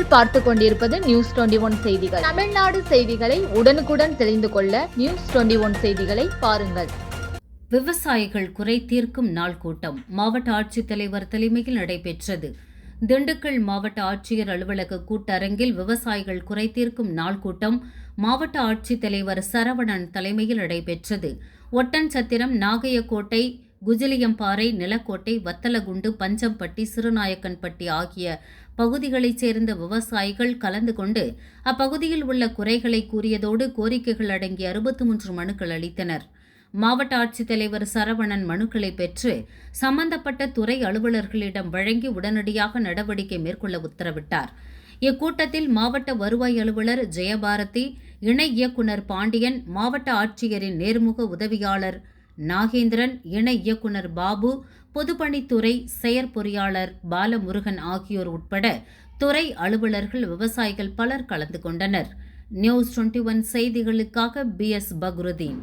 நீங்கள் பார்த்துக் கொண்டிருப்பது நியூஸ் 21 செய்திகள். தமிழ்நாடு செய்திகளை உடனுக்குடன் தெரிந்து கொள்ள நியூஸ் 21 செய்திகளை பாருங்கள். விவசாயிகள் குறை தீர்க்கும் நாள் கூட்டம் மாவட்ட ஆட்சித்தலைவர் தலைமையில் நடைபெற்றது. திண்டுக்கல் மாவட்ட ஆட்சியர் அலுவலக கூட்டரங்கில் விவசாயிகள் குறை தீர்க்கும் நாள் கூட்டம் மாவட்ட ஆட்சித்தலைவர் சரவணன் தலைமையில் நடைபெற்றது. ஒட்டன்சத்திரம், நாகையக்கோட்டை, குஜிலியம்பாறை, நிலக்கோட்டை, வத்தலகுண்டு, பஞ்சம்பட்டி, சிறுநாயக்கன்பட்டி ஆகிய பகுதிகளைச் சேர்ந்த விவசாயிகள் கலந்து கொண்டு அப்பகுதியில் உள்ள குறைகளை கூறியதோடு கோரிக்கைகள் அடங்கிய 63 மனுக்கள் அளித்தனர். மாவட்ட ஆட்சித்தலைவர் சரவணன் மனுக்களை பெற்று சம்பந்தப்பட்ட துறை அலுவலர்களிடம் வழங்கி உடனடியாக நடவடிக்கை மேற்கொள்ள உத்தரவிட்டார். இக்கூட்டத்தில் மாவட்ட வருவாய் அலுவலர் ஜெயபாரதி, இணை இயக்குநர் பாண்டியன், மாவட்ட ஆட்சியரின் நேர்முக உதவியாளர் நாகேந்திரன், இணை இயக்குநர் பாபு, பொதுப்பணித்துறை செயற்பொறியாளர் பாலமுருகன் ஆகியோர் உட்பட துறை அலுவலர்கள், விவசாயிகள் பலர் கலந்து கொண்டனர். நியூஸ் 21 செய்திகளுக்காக BS பக்ருதீன்.